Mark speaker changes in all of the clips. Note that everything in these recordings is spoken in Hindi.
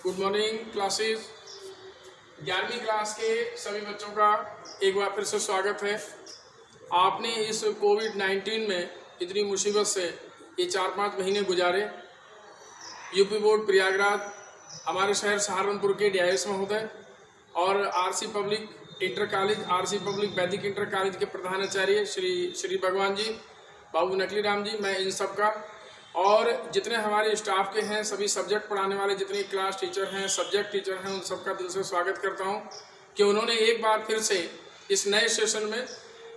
Speaker 1: Good morning classes. 11वीं क्लास के सभी बच्चों का एक बार फिर से स्वागत है। आपने इस कोविड-19 में इतनी मुसीबत से ये 4-5 महीने गुजारे। यूपी बोर्ड प्रयागराज, हमारे शहर सहारनपुर के DIS महोदय और RC public inter college, RC public वैदिक इंटर कॉलेज के प्रधानाचार्य श्री भगवान जी, बाबू नकली राम जी, मैं इन सब का और जितने हमारे स्टाफ के हैं, सभी सब्जेक्ट पढ़ाने वाले जितने क्लास टीचर हैं, सब्जेक्ट टीचर हैं, उन सबका दिल से स्वागत करता हूं कि उन्होंने एक बार फिर से इस नए सेशन में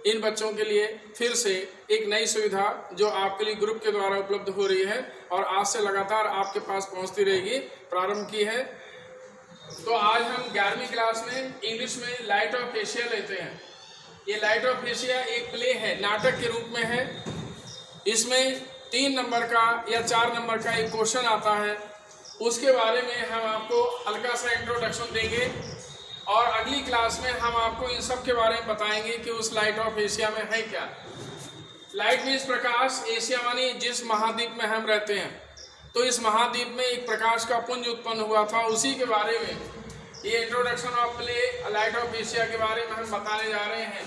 Speaker 1: इन बच्चों के लिए फिर से एक नई सुविधा जो आपके लिए ग्रुप के द्वारा उपलब्ध हो रही है और आज से लगातार आपके पास पहुंचती रहेगी, प्रारंभ की है। तो आज हम 11वीं क्लास में इंग्लिश में लाइट ऑफ एशिया लेते हैं। ये लाइट ऑफ एशिया एक प्ले है, नाटक के रूप में है। इसमें 3 नंबर का या 4 नंबर का एक क्वेश्चन आता है, उसके बारे में हम आपको हल्का सा इंट्रोडक्शन देंगे और अगली क्लास में हम आपको इन सब के बारे में बताएंगे कि उस लाइट ऑफ एशिया में है क्या। लाइट मीन्स प्रकाश, एशिया मानी जिस महाद्वीप में हम रहते हैं, तो इस महाद्वीप में एक प्रकाश का पुंज उत्पन्न हुआ था, उसी के बारे में ये introduction of play light of Asia के बारे में हम बताने जा रहे हैं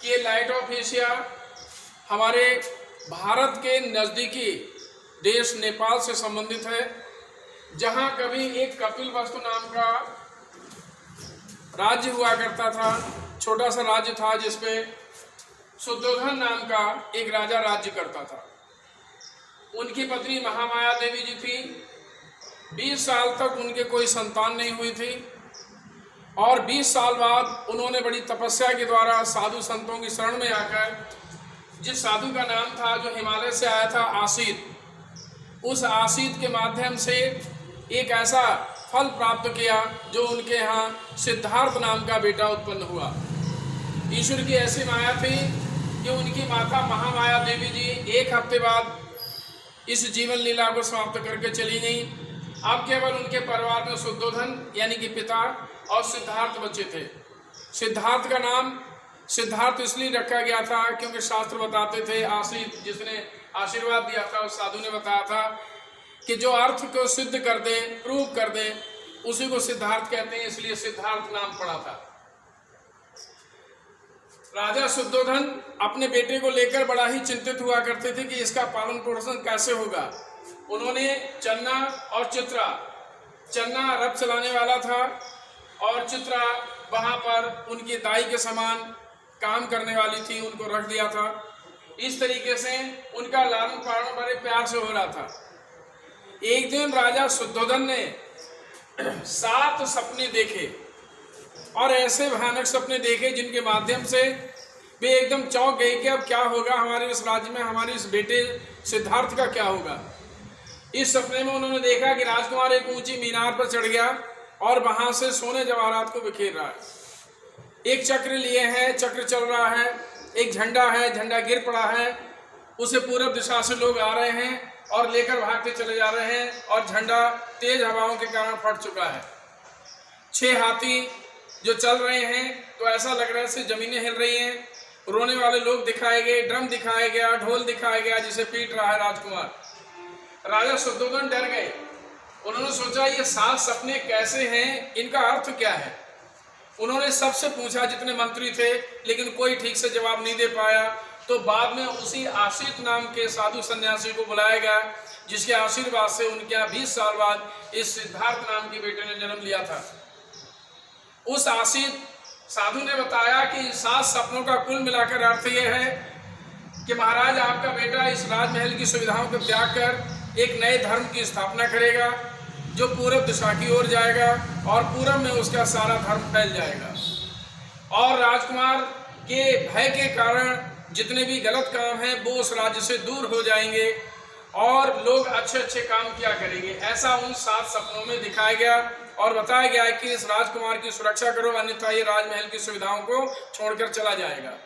Speaker 1: कि ये लाइट ऑफ एशिया हमारे भारत के नज़दीकी देश नेपाल से संबंधित है, जहां कभी एक कपिलवस्तु नाम का राज्य हुआ करता था। छोटा सा राज्य था जिसपे शुद्धोधन नाम का एक राजा राज्य करता था। उनकी पत्नी महामाया देवी जी थी। 20 साल तक उनके कोई संतान नहीं हुई थी और 20 साल बाद उन्होंने बड़ी तपस्या के द्वारा साधु संतों की शरण में आकर, जिस साधु का नाम था जो हिमालय से आया था आसित, उस आसित के माध्यम से एक ऐसा फल प्राप्त किया जो उनके यहाँ सिद्धार्थ नाम का बेटा उत्पन्न हुआ। ईश्वर की ऐसी माया थी कि उनकी माता महामाया देवी जी 1 हफ्ते बाद इस जीवन लीला को समाप्त करके चली गई। अब केवल उनके परिवार में शुद्धोधन यानी कि पिता और सिद्धार्थ बच्चे थे। सिद्धार्थ का नाम सिद्धार्थ इसलिए रखा गया था क्योंकि शास्त्र बताते थे, आसित जिसने आशीर्वाद दिया था उस साधु ने बताया था कि जो अर्थ को सिद्ध कर दे, प्रूव कर दे, उसी को सिद्धार्थ कहते हैं, इसलिए सिद्धार्थ नाम पड़ा था। राजा शुद्धोधन अपने बेटे को लेकर बड़ा ही चिंतित हुआ करते थे कि इसका पालन पोषण कैसे होगा। उन्होंने चन्ना और चित्रा, चन्ना रथ चलाने वाला था और चित्रा वहां पर उनकी दाई के समान काम करने वाली थी, उनको रख दिया था। इस तरीके से उनका लालन पालन बड़े प्यार से हो रहा था। एक दिन राजा शुद्धोधन ने 7 सपने देखे और ऐसे भयानक सपने देखे जिनके माध्यम से वे एकदम चौंक गए कि अब क्या होगा हमारे इस राज्य में, हमारे इस बेटे सिद्धार्थ का क्या होगा। इस सपने में उन्होंने देखा कि राजकुमार एक ऊंची मीनार पर चढ़ गया और वहां से सोने जवाहरात को बिखेर रहा है। एक चक्र लिए हैं, चक्र चल रहा है, एक झंडा है, झंडा गिर पड़ा है, उसे पूर्व दिशा से लोग आ रहे हैं और लेकर भागते चले जा रहे हैं और झंडा तेज हवाओं के कारण फट चुका है। 6 हाथी जो चल रहे हैं तो ऐसा लग रहा है जैसे जमीनें हिल रही हैं। रोने वाले लोग दिखाए गए, ड्रम दिखाया गया, ढोल दिखाया गया जिसे पीट रहा है राजकुमार। राजा शुद्धोधन डर गए। उन्होंने सोचा ये 7 सपने कैसे हैं, इनका अर्थ क्या है। उन्होंने सबसे पूछा जितने मंत्री थे, लेकिन कोई ठीक से जवाब नहीं दे पाया। तो बाद में उसी आसित नाम के साधु सन्यासी को बुलाया गया, जिसके आशीर्वाद से उनके यहाँ 20 साल बाद इस सिद्धार्थ नाम के बेटे ने जन्म लिया था। उस आसित साधु ने बताया कि 7 सपनों का कुल मिलाकर अर्थ यह है कि महाराज आपका बेटा इस राजमहल की सुविधाओं को त्याग कर एक नए धर्म की स्थापना करेगा जो पूरब दिशा की ओर जाएगा और पूरब में उसका सारा धर्म फैल जाएगा और राजकुमार के भय के कारण जितने भी गलत काम हैं वो उस राज्य से दूर हो जाएंगे और लोग अच्छे अच्छे काम किया करेंगे। ऐसा उन 7 सपनों में दिखाया गया और बताया गया कि इस राजकुमार की सुरक्षा करो, अन्यथा ये राजमहल की सुविधाओं को छोड़कर चला जाएगा।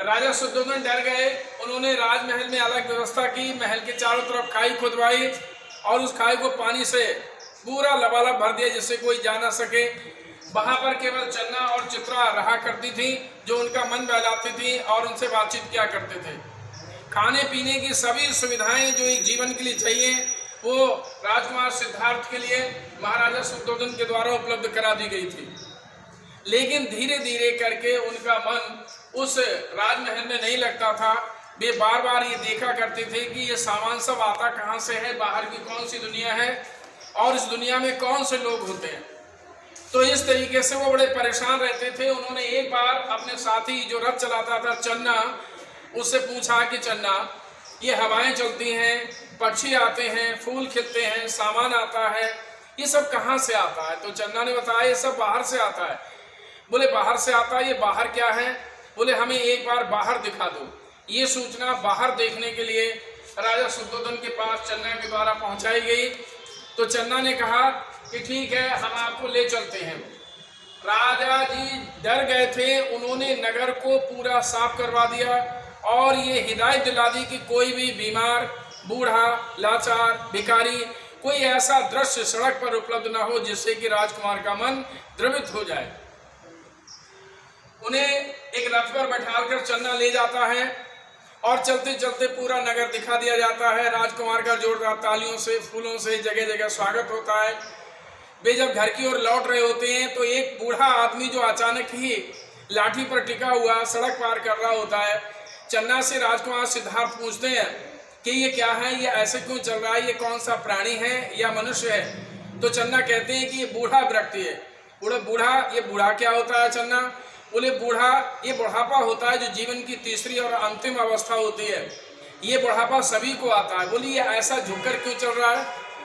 Speaker 1: राजा शुद्धोधन डर गए। उन्होंने राजमहल में अलग व्यवस्था की, महल के चारों तरफ खाई खुदवाई और उस खाई को पानी से पूरा लबालब भर दिया जिससे कोई जा ना सके। वहां पर केवल चन्ना और चित्रा रहा करती थी जो उनका मन बहलाती थी और उनसे बातचीत किया करते थे। खाने पीने की सभी सुविधाएं जो एक जीवन के लिए चाहिए वो राजकुमार सिद्धार्थ के लिए महाराजा शुद्धोधन के द्वारा उपलब्ध करा दी गई थी। लेकिन धीरे धीरे करके उनका मन उस राजमहल में नहीं लगता था। वे बार बार ये देखा करते थे कि ये सामान सब आता कहाँ से है, बाहर की कौन सी दुनिया है और इस दुनिया में कौन से लोग होते हैं। तो इस तरीके से वो बड़े परेशान रहते थे। उन्होंने एक बार अपने साथी जो रथ चलाता था चन्ना, उससे पूछा कि चन्ना, ये हवाएं चलती हैं, पक्षी आते हैं, फूल खिलते हैं, सामान आता है, ये सब कहाँ से आता है? तो चन्ना ने बताया ये सब बाहर से आता है। बोले बाहर से आता है, ये बाहर क्या है? बोले हमें एक बार बाहर दिखा दो। ये सूचना बाहर देखने के लिए राजा शुद्धोधन के पास चन्ना के द्वारा पहुंचाई गई। तो चन्ना ने कहा कि ठीक है, हम आपको ले चलते हैं। राजा जी डर गए थे। उन्होंने नगर को पूरा साफ करवा दिया और ये हिदायत दिला दी कि कोई भी बीमार, बूढ़ा, लाचार, भिखारी, कोई ऐसा दृश्य सड़क पर उपलब्ध ना हो जिससे कि राजकुमार का मन द्रवित हो जाए। उन्हें एक रथ पर बैठाकर चन्ना ले जाता है और चलते चलते पूरा नगर दिखा दिया जाता है। राजकुमार का जोरदार तालियों से, फूलों से जगह जगह स्वागत होता है। वे जब घर की ओर लौट रहे होते हैं तो एक बूढ़ा आदमी जो अचानक ही लाठी पर टिका हुआ सड़क पार कर रहा होता है, चन्ना से राजकुमार सिद्धार्थ पूछते हैं कि ये क्या है, ये ऐसे क्यों चल रहा है, ये कौन सा प्राणी है या मनुष्य है? तो चन्ना कहते हैं कि ये बूढ़ा व्यक्ति है। बूढ़ा, ये बूढ़ा क्या होता है चन्ना? बोले बूढ़ा, ये बुढ़ापा होता है जो जीवन की तीसरी और अंतिम अवस्था होती है। ये बुढ़ापा सभी को आता है। बोली ये ऐसा झुककर क्यों चल रहा है?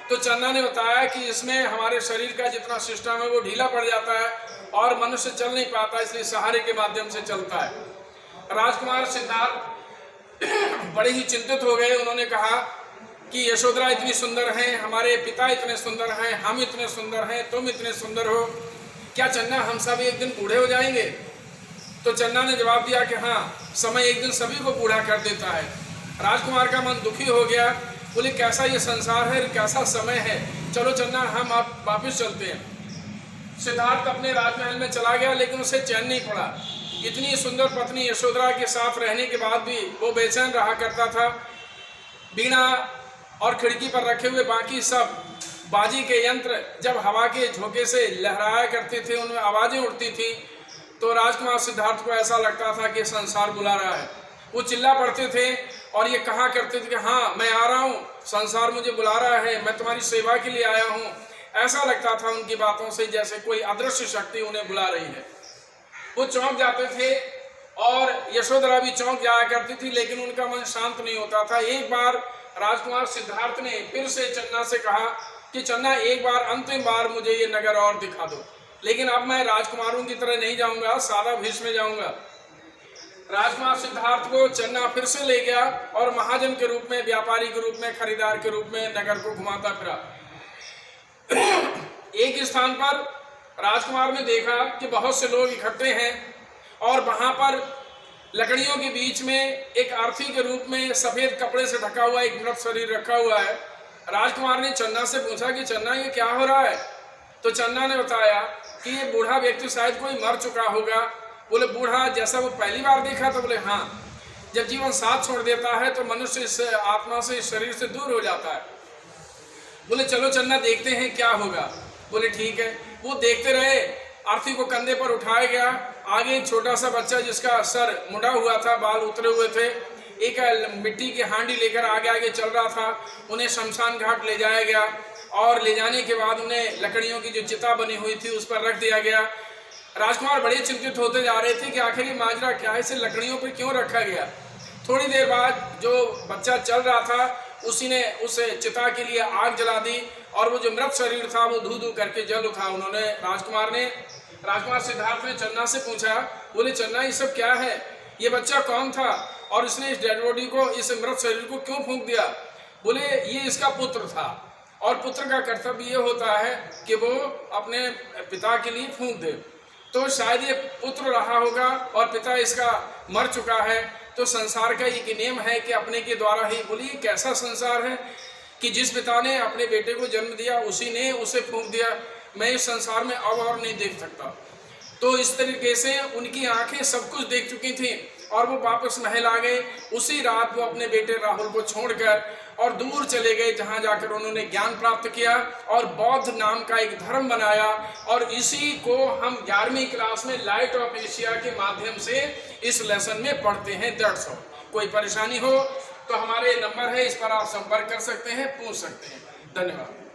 Speaker 1: तो चन्ना ने बताया कि इसमें हमारे शरीर का जितना सिस्टम है वो ढीला पड़ जाता है और मनुष्य चल नहीं पाता, इसलिए सहारे के माध्यम से चलता है। राजकुमार सिद्धार्थ बड़े ही चिंतित हो गए। उन्होंने कहा कि यशोधरा इतनी सुंदर हैं, हमारे पिता इतने सुंदर हैं, हम इतने सुंदर हैं, तुम इतने सुंदर हो, क्या चन्ना हम सब एक दिन बूढ़े हो जाएंगे? तो चन्ना ने जवाब दिया कि हाँ, समय एक दिन सभी को बूढ़ा कर देता है। राजकुमार का मन दुखी हो गया। बोले कैसा ये संसार है, कैसा समय है, चलो चन्ना हम आप वापिस चलते हैं। सिद्धार्थ अपने राजमहल में चला गया, लेकिन उसे चैन नहीं पड़ा। इतनी सुंदर पत्नी यशोधरा के साथ रहने के बाद भी वो बेचैन रहा करता था। बीणा और खिड़की पर रखे हुए बाकी सब बाजी के यंत्र जब हवा के झोंके से लहराया करते थे, उनमें आवाजें उठती थी, तो राजकुमार सिद्धार्थ को ऐसा लगता था कि संसार बुला रहा है। वो चिल्ला पड़ते थे और ये कहा करते थे कि हाँ मैं आ रहा हूँ, संसार मुझे बुला रहा है, मैं तुम्हारी सेवा के लिए आया हूँ। ऐसा लगता था उनकी बातों से जैसे कोई अदृश्य शक्ति उन्हें बुला रही है। वो चौंक जाते थे और यशोधरा भी चौंक जाया करती थी, लेकिन उनका मन शांत नहीं होता था। एक बार राजकुमार सिद्धार्थ ने फिर से चन्ना से कहा कि चन्ना एक बार, अंतिम बार मुझे ये नगर और दिखा दो, लेकिन अब मैं राजकुमारों की तरह नहीं जाऊंगा, सादा भेष में जाऊंगा। राजकुमार सिद्धार्थ को चन्ना फिर से ले गया और महाजन के रूप में, व्यापारी के रूप में, खरीदार के रूप में नगर को घुमाता फिरा। एक स्थान पर राजकुमार ने देखा कि बहुत से लोग इकट्ठे हैं और वहां पर लकड़ियों के बीच में एक अर्थी के रूप में सफेद कपड़े से ढका हुआ एक मृत शरीर रखा हुआ है। राजकुमार ने चन्ना से पूछा कि चन्ना ये क्या हो रहा है? तो चन्ना ने बताया कि ये बूढ़ा व्यक्ति शायद कोई मर चुका होगा। बोले बूढ़ा जैसा वो पहली बार देखा? तो बोले हाँ, जब जीवन साथ छोड़ देता है तो मनुष्य इस आत्मा से, इस शरीर से दूर हो जाता है। बोले चलो चन्ना देखते हैं क्या होगा। बोले ठीक है। वो देखते रहे। अर्थी को कंधे पर उठाया गया। आगे एक छोटा सा बच्चा जिसका सर मुड़ा हुआ था, बाल उतरे हुए थे, एक मिट्टी की हांडी लेकर आगे आगे चल रहा था। उन्हें शमशान घाट ले जाया गया और ले जाने के बाद उन्हें लकड़ियों की जो चिता बनी हुई थी उस पर रख दिया गया। राजकुमार बड़े चिंतित होते जा रहे थे कि आखिर ये माजरा क्या है, इसे लकड़ियों पर क्यों रखा गया। थोड़ी देर बाद जो बच्चा चल रहा था उसी ने उस चिता के लिए आग जला दी और वो जो मृत शरीर था वो धू धू करके जल उठा। उन्होंने राजकुमार सिद्धार्थ ने चन्ना से पूछा, बोले चन्ना ये सब क्या है, ये बच्चा कौन था और इसने इस डेड बॉडी को, इस मृत शरीर को क्यों फूंक दिया? बोले ये इसका पुत्र था और पुत्र का कर्तव्य ये होता है कि वो अपने पिता के लिए फूंक दे। तो शायद ये पुत्र रहा होगा और पिता इसका मर चुका है। तो संसार का एक नियम है कि अपने के द्वारा ही, बोलिए कैसा संसार है कि जिस पिता ने अपने बेटे को जन्म दिया उसी ने उसे फूंक दिया। मैं इस संसार में अब और नहीं देख सकता। तो इस तरीके से उनकी आंखें सब कुछ देख चुकी थी और वो वापस महल आ गए। उसी रात वो अपने बेटे राहुल को छोड़कर और दूर चले गए, जहाँ जाकर उन्होंने ज्ञान प्राप्त किया और बौद्ध नाम का एक धर्म बनाया। और इसी को हम 11वीं क्लास में लाइट ऑफ एशिया के माध्यम से इस लेसन में पढ़ते हैं। That's all. कोई परेशानी हो तो हमारे नंबर है, इस पर आप संपर्क कर सकते हैं, पूछ सकते हैं। धन्यवाद।